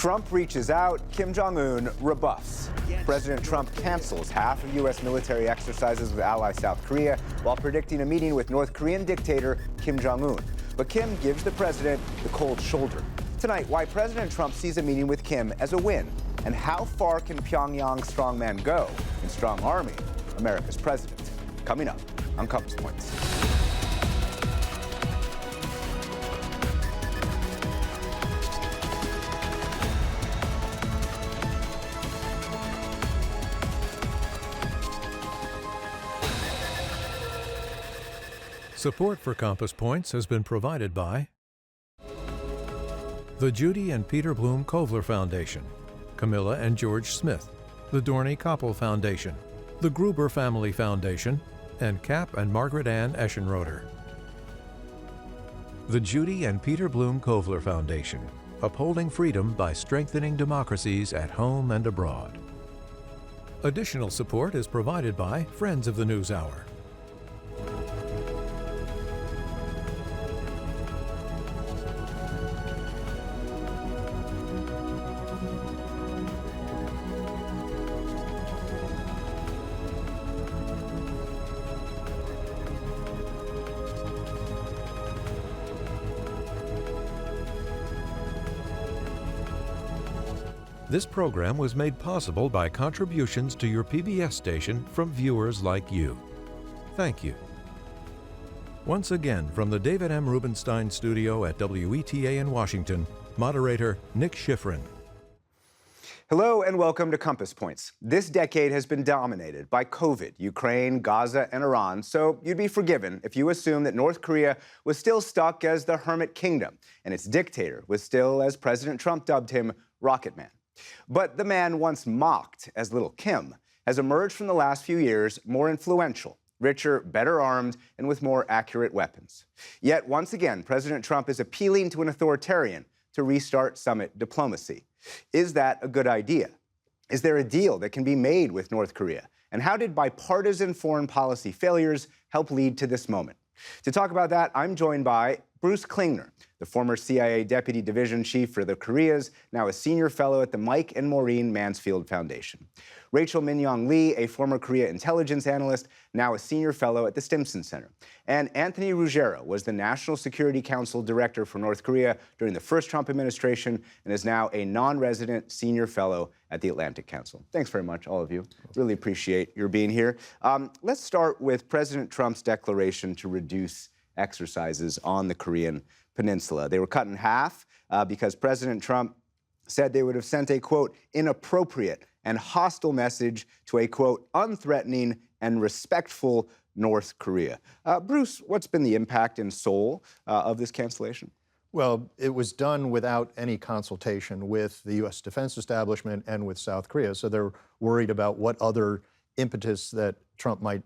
Trump reaches out, Kim Jong Un rebuffs. President Trump cancels half of U.S. military exercises with ally South Korea while predicting a meeting with North Korean dictator Kim Jong Un. But Kim gives the president the cold shoulder. Tonight, why President Trump sees a meeting with Kim as a win, and how far can Pyongyang's strongman go in strong arming America's president? Coming up on Compass Points. Support for Compass Points has been provided by the Judy and Peter Bloom Kovler Foundation, Camilla and George Smith, the Dorney Koppel Foundation, the Gruber Family Foundation, and Cap and Margaret Ann Eschenroder. The Judy and Peter Bloom Kovler Foundation, upholding freedom by strengthening democracies at home and abroad. Additional support is provided by Friends of the NewsHour. This program was made possible by contributions to your PBS station from viewers like you. Thank you. Once again, from the David M. Rubenstein studio at WETA in Washington, moderator Nick Schifrin. Hello and welcome to Compass Points. This decade has been dominated by COVID, Ukraine, Gaza, and Iran, so you'd be forgiven if you assume that North Korea was still stuck as the hermit kingdom, and its dictator was still, as President Trump dubbed him, Rocket Man. But the man once mocked as Little Kim has emerged from the last few years more influential, richer, better armed, and with more accurate weapons. Yet, once again, President Trump is appealing to an authoritarian to restart summit diplomacy. Is that a good idea? Is there a deal that can be made with North Korea? And how did bipartisan foreign policy failures help lead to this moment? To talk about that, I'm joined by Bruce Klingner, the former CIA Deputy Division Chief for the Koreas, now a senior fellow at the Mike and Maureen Mansfield Foundation. Rachel Minyoung Lee, a former Korea intelligence analyst, now a senior fellow at the Stimson Center. And Anthony Ruggiero was the National Security Council Director for North Korea during the first Trump administration and is now a non-resident senior fellow at the Atlantic Council. Thanks very much, all of you. Really appreciate your being here. Let's start with President Trump's declaration to reduce exercises on the Korean Peninsula. They were cut in half because President Trump said they would have sent a, quote, inappropriate and hostile message to a, quote, unthreatening and respectful North Korea. Bruce, what's been the impact in Seoul of this cancellation? Well, it was done without any consultation with the U.S. defense establishment and with South Korea. So they're worried about what other impetus that Trump might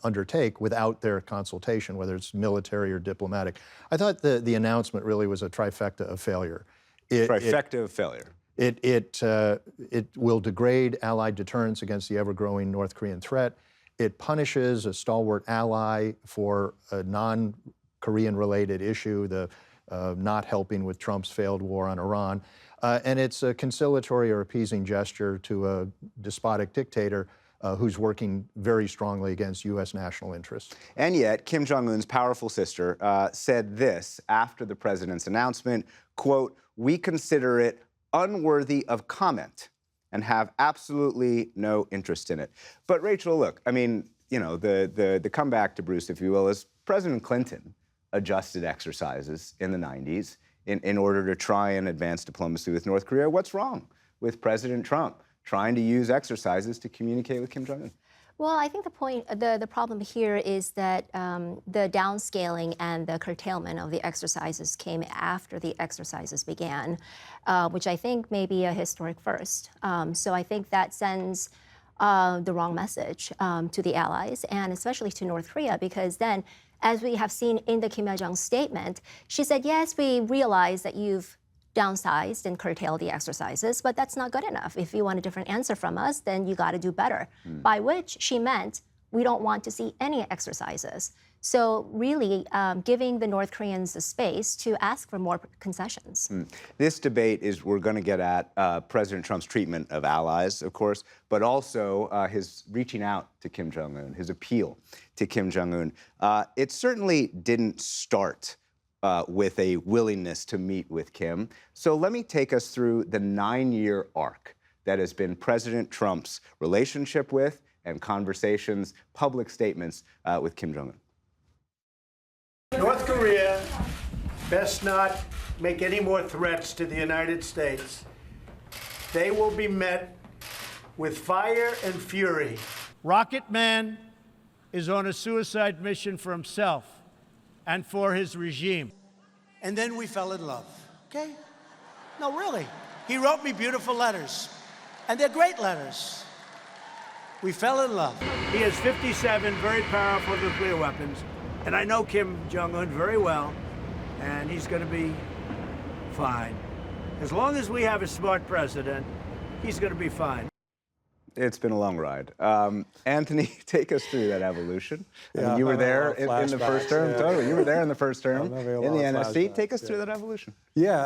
undertake without their consultation, whether it's military or diplomatic. I thought the announcement really was a trifecta of failure. Trifecta of failure. It will degrade allied deterrence against the ever-growing North Korean threat. It punishes a stalwart ally for a non-Korean related issue, the not helping with Trump's failed war on Iran. And it's a conciliatory or appeasing gesture to a despotic dictator who's working very strongly against U.S. national interests. And yet, Kim Jong Un's powerful sister said this after the president's announcement, quote, "We consider it unworthy of comment and have absolutely no interest in it." But Rachel, look, I mean, you know, the comeback to Bruce, if you will, is President Clinton adjusted exercises in the 90s in order to try and advance diplomacy with North Korea. What's wrong with President Trump trying to use exercises to communicate with Kim Jong Un? Well, I think the problem here is that the downscaling and the curtailment of the exercises came after the exercises began, which I think may be a historic first. So I think that sends the wrong message to the allies and especially to North Korea, because then, as we have seen in the Kim Yo-jong statement, she said, yes, we realize that you've downsized and curtailed the exercises, but that's not good enough. If you want a different answer from us, then you got to do better. By which she meant we don't want to see any exercises. So really giving the North Koreans a space to ask for more concessions. This debate is, we're going to get at President Trump's treatment of allies, of course, but also his reaching out to Kim Jong Un, his appeal to Kim Jong Un. It certainly didn't start with a willingness to meet with Kim. So let me take us through the 9-year arc that has been President Trump's relationship with and conversations, public statements with Kim Jong Un. North Korea best not make any more threats to the United States. They will be met with fire and fury. Rocket Man is on a suicide mission for himself and for his regime. And then we fell in love, okay? No, really. He wrote me beautiful letters, and they're great letters. We fell in love. He has 57 very powerful nuclear weapons. And I know Kim Jong Un very well, and he's going to be fine. As long as we have a smart president, he's going to be fine. It's been a long ride. Anthony, take us through that evolution. I mean, you were there in the first term. Yeah. Totally, you were there in the first term in the NSC. Take us yeah. through that evolution. Yeah,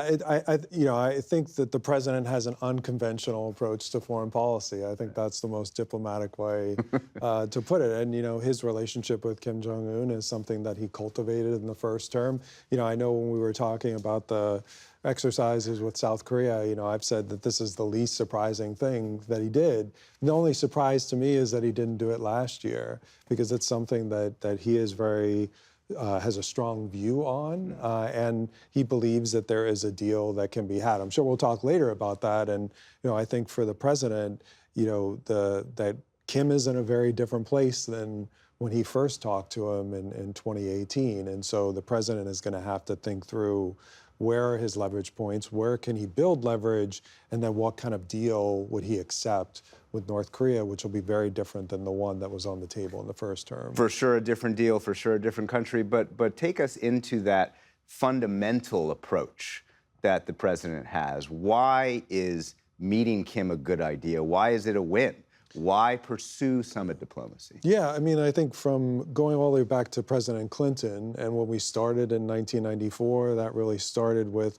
I think that the president has an unconventional approach to foreign policy. I think that's the most diplomatic way to put it. And his relationship with Kim Jong Un is something that he cultivated in the first term. I know when we were talking about the exercises with South Korea, I've said that this is the least surprising thing that he did. The only surprise to me is that he didn't do it last year, because it's something that he is very has a strong view on, and he believes that there is a deal that can be had. I'm sure we'll talk later about that. And I think for the president, that Kim is in a very different place than when he first talked to him in 2018. And so the president is going to have to think through, where are his leverage points? Where can he build leverage? And then what kind of deal would he accept with North Korea, which will be very different than the one that was on the table in the first term. For sure, a different deal, for sure, a different country. But take us into that fundamental approach that the president has. Why is meeting Kim a good idea? Why is it a win? Why pursue summit diplomacy? Yeah, I think from going all the way back to President Clinton, and when we started in 1994, that really started with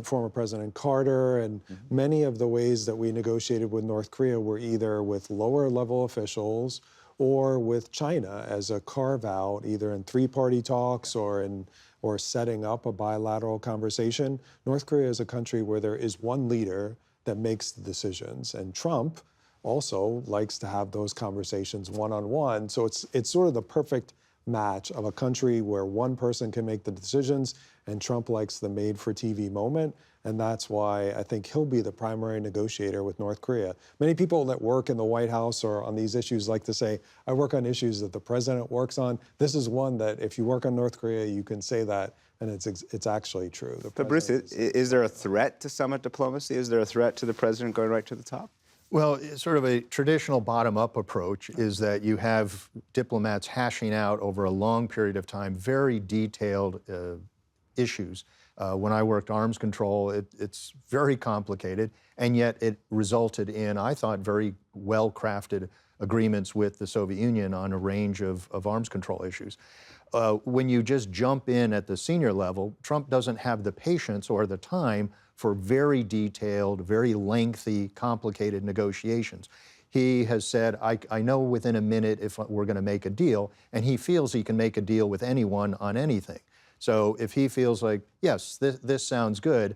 former President Carter, and many of the ways that we negotiated with North Korea were either with lower level officials or with China as a carve-out, either in three-party talks or setting up a bilateral conversation. North Korea is a country where there is one leader that makes the decisions, and Trump also likes to have those conversations one-on-one. So it's sort of the perfect match of a country where one person can make the decisions, and Trump likes the made-for-TV moment, and that's why I think he'll be the primary negotiator with North Korea. Many people that work in the White House or on these issues like to say, I work on issues that the president works on. This is one that if you work on North Korea, you can say that, and it's actually true. But Bruce, is there a threat to summit diplomacy? Is there a threat to the president going right to the top? Well, sort of a traditional bottom-up approach is that you have diplomats hashing out over a long period of time very detailed issues. When I worked arms control, it's very complicated, and yet it resulted in, I thought, very well-crafted agreements with the Soviet Union on a range of arms control issues. When you just jump in at the senior level, Trump doesn't have the patience or the time for very detailed, very lengthy, complicated negotiations. He has said, I know within a minute if we're going to make a deal, and he feels he can make a deal with anyone on anything. So if he feels like, yes, this sounds good,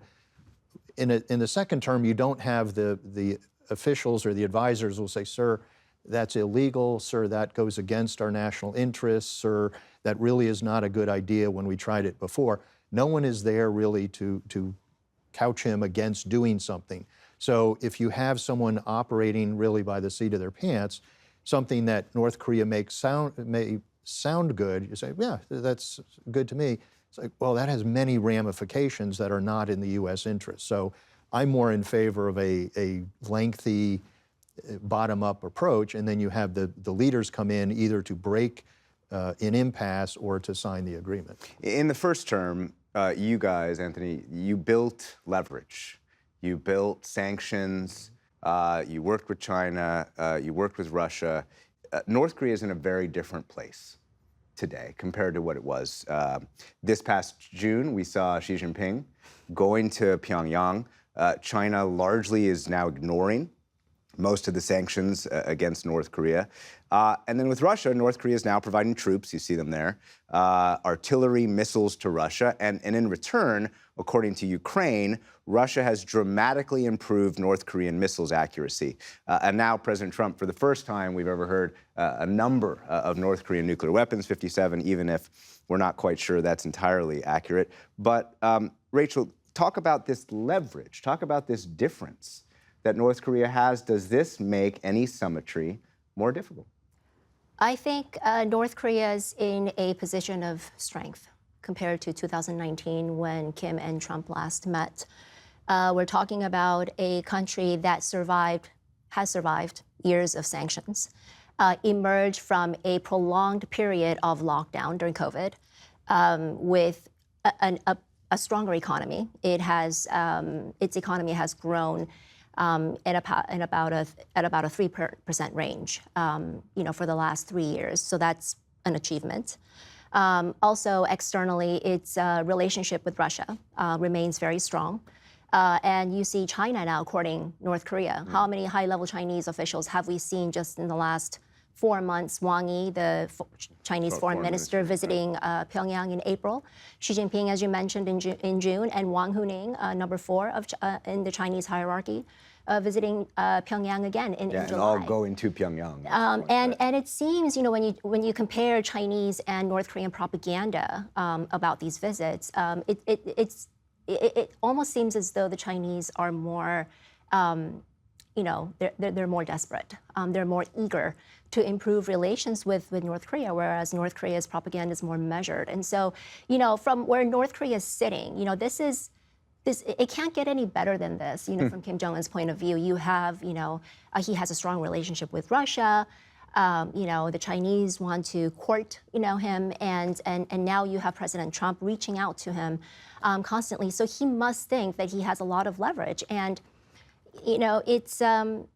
in the second term, you don't have the officials or the advisors will say, sir, that's illegal, sir, that goes against our national interests, sir, that really is not a good idea when we tried it before. No one is there really to couch him against doing something. So if you have someone operating really by the seat of their pants, something that North Korea may sound good, you say, yeah, that's good to me. It's like, well, that has many ramifications that are not in the U.S. interest. So I'm more in favor of a lengthy bottom-up approach, and then you have the leaders come in either to break an impasse or to sign the agreement. In the first term, you guys, Anthony, you built leverage. You built sanctions. You worked with China. You worked with Russia. North Korea is in a very different place today compared to what it was? This past June, we saw Xi Jinping going to Pyongyang. China largely is now ignoring most of the sanctions against North Korea. And then with Russia, North Korea is now providing troops, you see them there, artillery, missiles to Russia. And in return, according to Ukraine, Russia has dramatically improved North Korean missiles accuracy. And now President Trump, for the first time we've ever heard a number of North Korean nuclear weapons, 57, even if we're not quite sure that's entirely accurate. But Rachel, talk about this leverage, talk about this difference that North Korea has. Does this make any symmetry more difficult? I think North Korea is in a position of strength compared to 2019 when Kim and Trump last met. We're talking about a country that has survived years of sanctions, emerged from a prolonged period of lockdown during COVID with a stronger economy. Its economy has grown at about a 3% range, for the last 3 years. So that's an achievement. Also, externally, its relationship with Russia remains very strong. And you see China now courting North Korea. How many high-level Chinese officials have we seen just in the last 4 months? Wang Yi, the Chinese foreign minister, visiting Pyongyang in April. Xi Jinping, as you mentioned, in June, and Wang Huning, number 4 in the Chinese hierarchy, visiting Pyongyang again in July. And all going to Pyongyang. And it seems, when you compare Chinese and North Korean propaganda about these visits, it almost seems as though the Chinese are more, they're more desperate. They're more eager to improve relations with North Korea, whereas North Korea's propaganda is more measured. And so, from where North Korea is sitting, it can't get any better than this, from Kim Jong Un's point of view. You have, he has a strong relationship with Russia. The Chinese want to court, him, and now you have President Trump reaching out to him constantly. So he must think that he has a lot of leverage, and he's in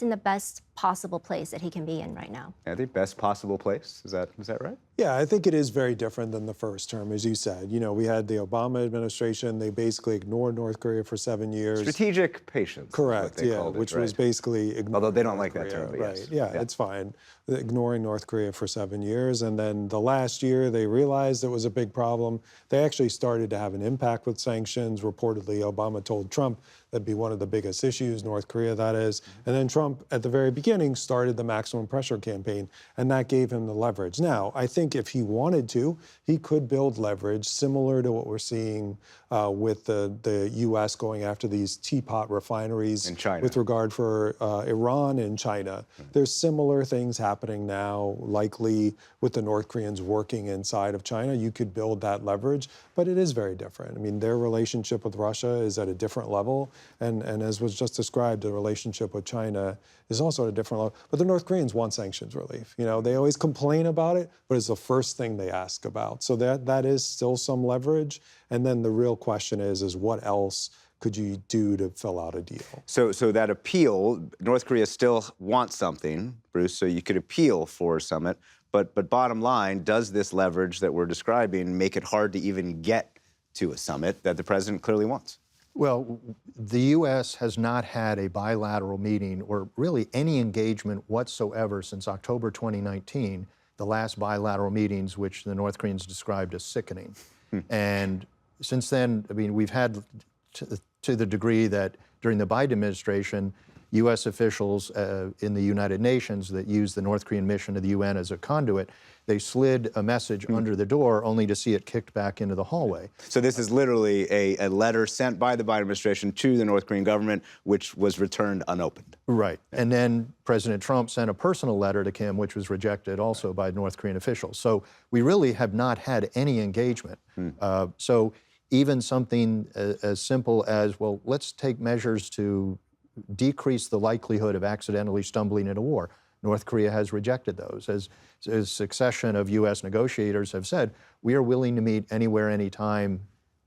the best possible place that he can be in right now. I think best possible place. Is that right? Yeah, I think it is very different than the first term, as you said. We had the Obama administration. They basically ignored North Korea for 7 years. Strategic patience. Correct, which was basically ignoring Although they don't North like that Korea, term, but right? yes. Yeah, it's fine. Ignoring North Korea for 7 years. And then the last year, they realized it was a big problem. They actually started to have an impact with sanctions. Reportedly, Obama told Trump that'd be one of the biggest issues, North Korea, that is. And then Trump, at the very beginning, started the maximum pressure campaign, and that gave him the leverage. Now, I think if he wanted to, he could build leverage similar to what we're seeing with the U.S. going after these teapot refineries in China. With regard for Iran and China. There's similar things happening now, likely with the North Koreans working inside of China. You could build that leverage, but it is very different. I mean, their relationship with Russia is at a different level, and as was just described, the relationship with China is also at a different level. But the North Koreans want sanctions relief. They always complain about it, but it's the first thing they ask about. So that is still some leverage. And then the real question is what else could you do to fill out a deal? So that appeal, North Korea still wants something, Bruce, so you could appeal for a summit. But bottom line, does this leverage that we're describing make it hard to even get to a summit that the president clearly wants? Well, the U.S. has not had a bilateral meeting or really any engagement whatsoever since October 2019, the last bilateral meetings, which the North Koreans described as sickening. And since then, we've had, to the degree that during the Biden administration, U.S. officials in the United Nations that used the North Korean mission to the UN as a conduit, they slid a message under the door only to see it kicked back into the hallway. So this is literally a letter sent by the Biden administration to the North Korean government, which was returned unopened. Right. And then President Trump sent a personal letter to Kim, which was rejected also by North Korean officials. So we really have not had any engagement. So even something as simple as, well, let's take measures to decrease the likelihood of accidentally stumbling into war. North Korea has rejected those. As a succession of U.S. negotiators have said, we are willing to meet anywhere, anytime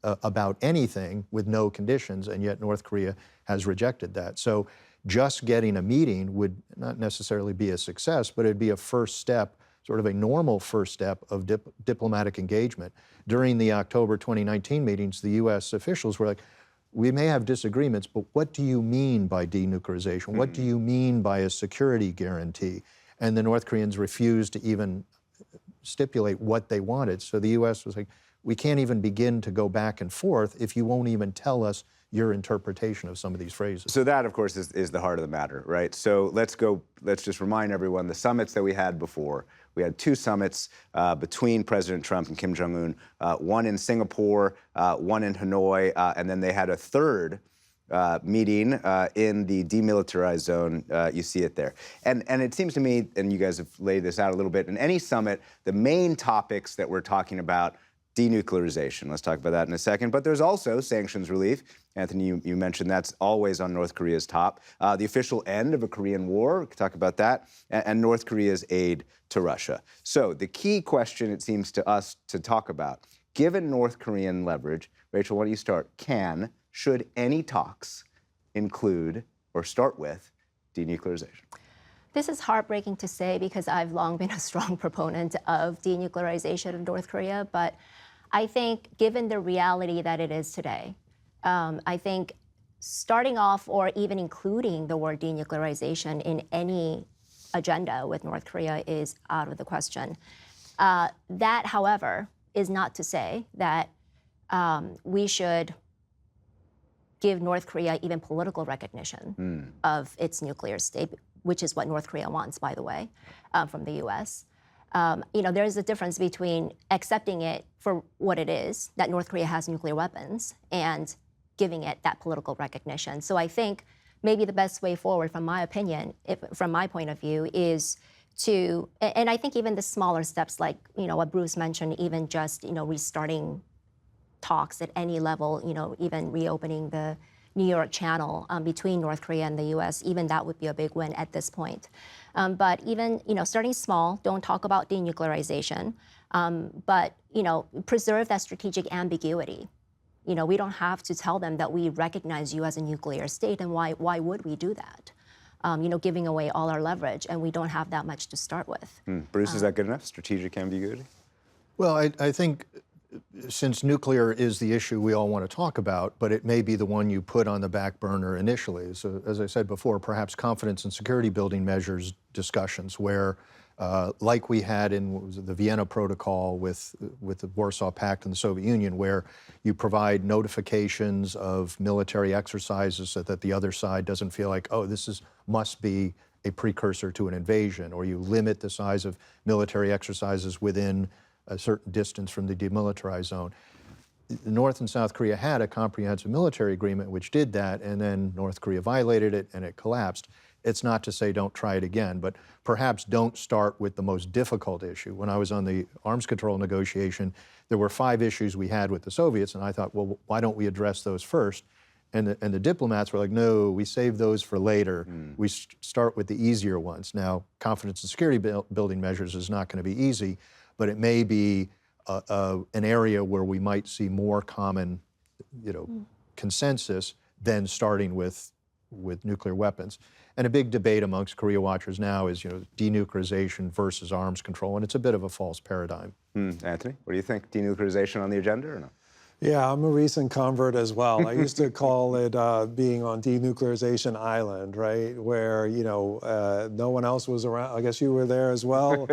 about anything with no conditions, and yet North Korea has rejected that. So just getting a meeting would not necessarily be a success, but it'd be a first step sort of a normal first step of diplomatic engagement. During the October 2019 meetings, the U.S. officials were like, we may have disagreements, but what do you mean by denuclearization? What do you mean by a security guarantee? And the North Koreans refused to even stipulate what they wanted. So the U.S. was like, we can't even begin to go back and forth if you won't even tell us your interpretation of some of these phrases. So that, of course, is the heart of the matter, right? So let's just remind everyone the summits that we had before. We had two summits between President Trump and Kim Jong Un, one in Singapore, one in Hanoi, and then they had a third meeting in the demilitarized zone. You see it there. And it seems to me, and you guys have laid this out a little bit, in any summit, the main topics that we're talking about, denuclearization. Let's talk about that in a second. But there's also sanctions relief. Anthony, you mentioned that's always on North Korea's top. The official end of a Korean war, we could talk about that, and North Korea's aid to Russia. So the key question, it seems to us to talk about, given North Korean leverage, Rachel, why don't you start? Should any talks include or start with denuclearization? This is heartbreaking to say because I've long been a strong proponent of denuclearization of North Korea, but I think given the reality that it is today, I think starting off or even including the word denuclearization in any agenda with North Korea is out of the question. That, however, is not to say that we should give North Korea even political recognition of its nuclear state, which is what North Korea wants, by the way, from the U.S. There's a difference between accepting it for what it is, that North Korea has nuclear weapons, and giving it that political recognition. So I think maybe the best way forward, from my opinion, from my point of view, is to, and I think even the smaller steps, like what Bruce mentioned, even just restarting talks at any level, even reopening the New York Channel between North Korea and the U.S., even that would be a big win at this point. But even starting small, don't talk about denuclearization, but preserve that strategic ambiguity. We don't have to tell them that we recognize you as a nuclear state, and why would we do that? Giving away all our leverage, and we don't have that much to start with. Bruce, is that good enough? Strategic ambiguity? Well, I think since nuclear is the issue we all want to talk about, but it may be the one you put on the back burner initially. So, as I said before, perhaps confidence and security building measures discussions where, like we had in the Vienna Protocol with the Warsaw Pact and the Soviet Union, where you provide notifications of military exercises so that the other side doesn't feel like, oh, this must be a precursor to an invasion, or you limit the size of military exercises within a certain distance from the demilitarized zone. North and South Korea had a comprehensive military agreement which did that, and then North Korea violated it and it collapsed. It's not to say don't try it again, but perhaps don't start with the most difficult issue. When I was on the arms control negotiation, there were 5 issues we had with the Soviets, and I thought, well, why don't we address those first? And the diplomats were like, no, we save those for later. We start with the easier ones. Now, confidence and security building measures is not going to be easy, but it may be an area where we might see more common, consensus than starting with nuclear weapons. And a big debate amongst Korea watchers now is, denuclearization versus arms control, and it's a bit of a false paradigm. Anthony, what do you think? Denuclearization on the agenda or no? Yeah, I'm a recent convert as well. I used to call it being on denuclearization island, right? Where, no one else was around. I guess you were there as well.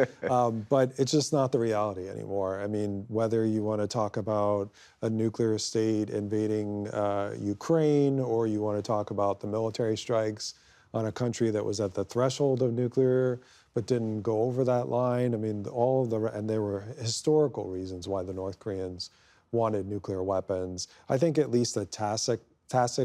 But it's just not the reality anymore. I mean, whether you want to talk about a nuclear state invading Ukraine, or you want to talk about the military strikes on a country that was at the threshold of nuclear but didn't go over that line. I mean, and there were historical reasons why the North Koreans wanted nuclear weapons. I think at least a tacit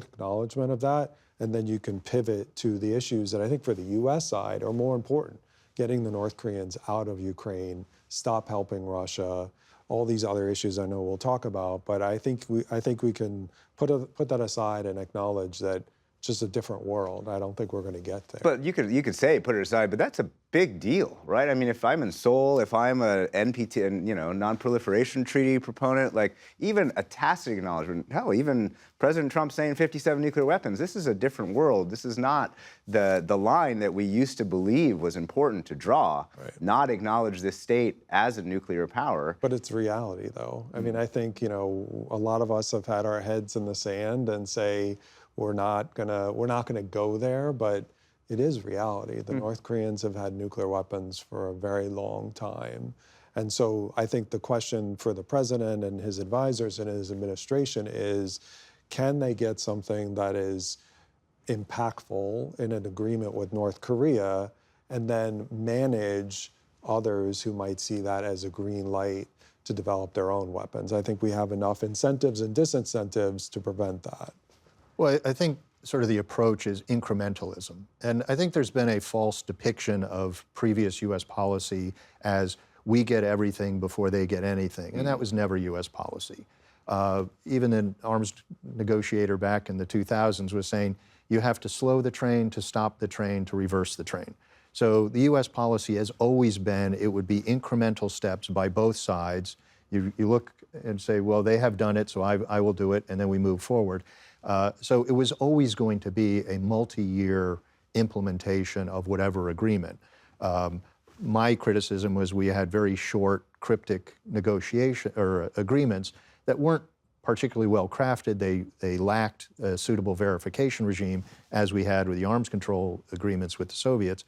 acknowledgement of that, and then you can pivot to the issues that I think for the U.S. side are more important. Getting the North Koreans out of Ukraine, stop helping Russia, all these other issues I know we'll talk about, but I think we can put that aside and acknowledge that just a different world. I don't think we're going to get there. But you could say put it aside, but that's a big deal, right? I mean, if I'm in Seoul, if I'm a NPT, and non-proliferation treaty proponent, like even a tacit acknowledgement, hell, even President Trump saying 57 nuclear weapons, this is a different world. This is not the line that we used to believe was important to draw, not acknowledge this state as a nuclear power. But it's reality, though. I mean, I think, a lot of us have had our heads in the sand and say, we're not gonna go there, but it is reality. The North Koreans have had nuclear weapons for a very long time. And so I think the question for the president and his advisors and his administration is, can they get something that is impactful in an agreement with North Korea and then manage others who might see that as a green light to develop their own weapons? I think we have enough incentives and disincentives to prevent that. Well, I think sort of the approach is incrementalism. And I think there's been a false depiction of previous U.S. policy as we get everything before they get anything. And that was never U.S. policy. Even an arms negotiator back in the 2000s was saying, you have to slow the train, to stop the train, to reverse the train. So the U.S. policy has always been, it would be incremental steps by both sides. You look and say, well, they have done it, so I will do it, and then we move forward. So it was always going to be a multi-year implementation of whatever agreement. My criticism was we had very short, cryptic negotiation or agreements that weren't particularly well crafted. They lacked a suitable verification regime, as we had with the arms control agreements with the Soviets.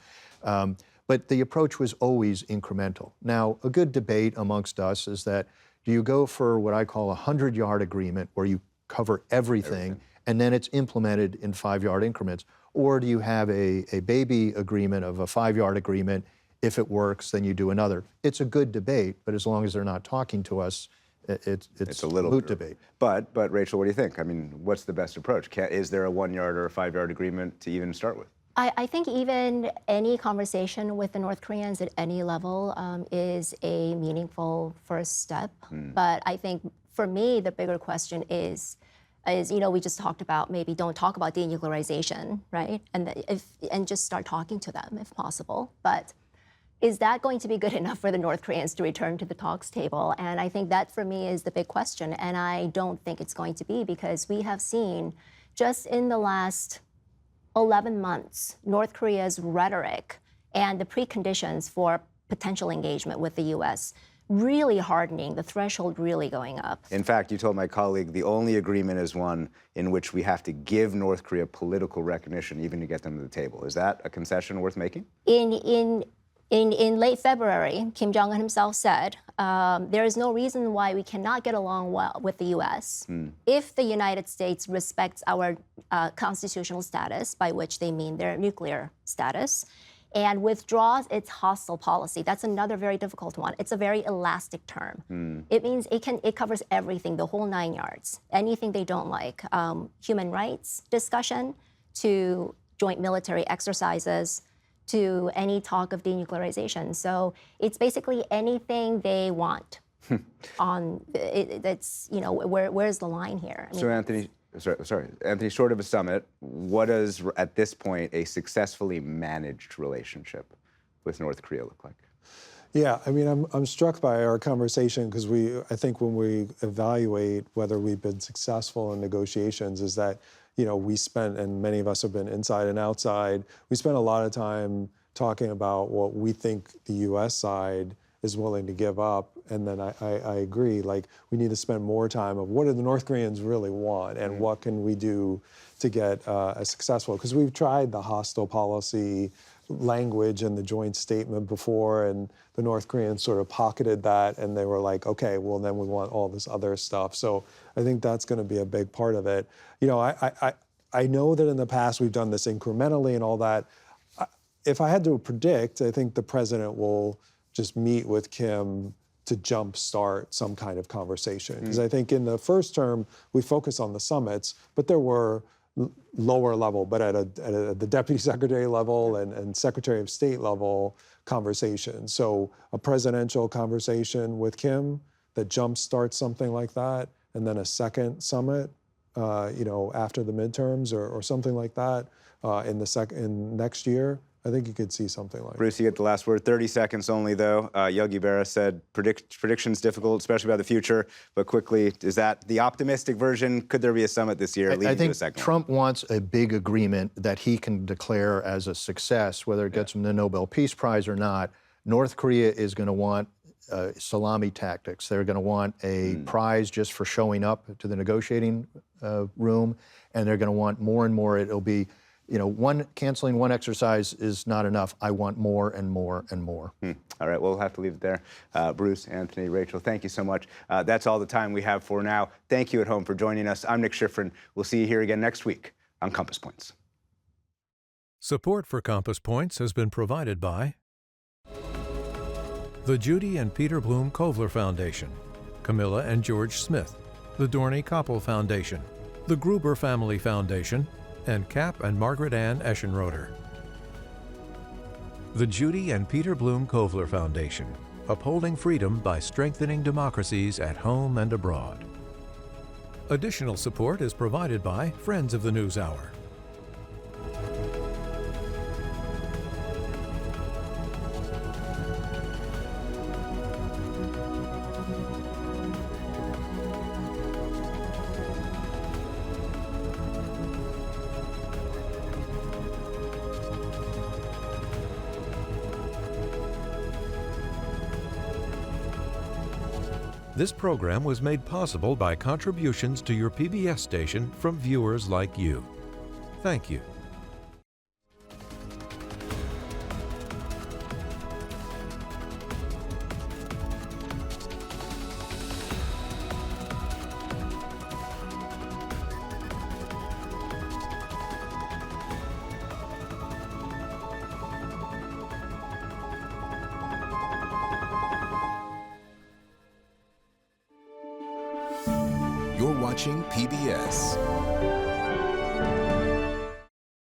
But the approach was always incremental. Now, a good debate amongst us is that, do you go for what I call a 100-yard agreement where you cover everything and then it's implemented in 5-yard increments? Or do you have a baby agreement of a 5-yard agreement? If it works, then you do another. It's a good debate, but as long as they're not talking to us, it's a little moot debate. But Rachel, what do you think? I mean, what's the best approach? Is there a 1-yard or a 5-yard agreement to even start with? I think even any conversation with the North Koreans at any level is a meaningful first step. But I think for me, the bigger question is, we just talked about maybe don't talk about denuclearization, right? And just start talking to them if possible. But is that going to be good enough for the North Koreans to return to the talks table? And I think that for me is the big question. And I don't think it's going to be, because we have seen just in the last 11 months, North Korea's rhetoric and the preconditions for potential engagement with the U.S. really hardening, the threshold really going up. In fact, you told my colleague the only agreement is one in which we have to give North Korea political recognition even to get them to the table. Is that a concession worth making? In late February, Kim Jong Un himself said, there is no reason why we cannot get along well with the U.S. if the United States respects our constitutional status, by which they mean their nuclear status, and withdraws its hostile policy. That's another very difficult one. It's a very elastic term. It means it covers everything, the whole 9 yards, anything they don't like, human rights discussion to joint military exercises, to any talk of denuclearization. So it's basically anything they want. That's, where's the line here? I mean, so Anthony, short of a summit, what does, at this point, a successfully managed relationship with North Korea look like? Yeah, I mean, I'm struck by our conversation because I think when we evaluate whether we've been successful in negotiations is that, we spent, and many of us have been inside and outside, we spent a lot of time talking about what we think the U.S. side is willing to give up. And then I agree, we need to spend more time of what do the North Koreans really want and what can we do to get a successful, because we've tried the hostile policy language in the joint statement before, and the North Koreans sort of pocketed that, and they were like, okay, well, then we want all this other stuff. So I think that's going to be a big part of it. I know that in the past we've done this incrementally and all that. If I had to predict, I think the president will just meet with Kim to jumpstart some kind of conversation. Because I think in the first term, we focused on the summits, but there were lower level, but at the deputy secretary level and secretary of state level conversations. So a presidential conversation with Kim that jumpstarts something like that, and then a second summit after the midterms or something like that in next year, I think you could see something like that. Bruce, you get the last word. 30 seconds only, though. Yogi Berra said predictions difficult, especially about the future. But quickly, is that the optimistic version? Could there be a summit this year? I think Trump wants a big agreement that he can declare as a success, whether it gets him the Nobel Peace Prize or not. North Korea is going to want salami tactics. They're going to want a prize just for showing up to the negotiating room, and they're going to want more and more. It'll be, canceling one exercise is not enough. I want more and more and more. All right, well, we'll have to leave it there. Bruce, Anthony, Rachel, thank you so much. That's all the time we have for now. Thank you at home for joining us. I'm Nick Schifrin. We'll see you here again next week on Compass Points. Support for Compass Points has been provided by the Judy and Peter Bloom Kovler Foundation, Camilla and George Smith, the Dorney Koppel Foundation, the Gruber Family Foundation, and Cap and Margaret Ann Eschenroder. The Judy and Peter Bloom Kovler Foundation, upholding freedom by strengthening democracies at home and abroad. Additional support is provided by Friends of the NewsHour. This program was made possible by contributions to your PBS station from viewers like you. Thank you. You're watching PBS.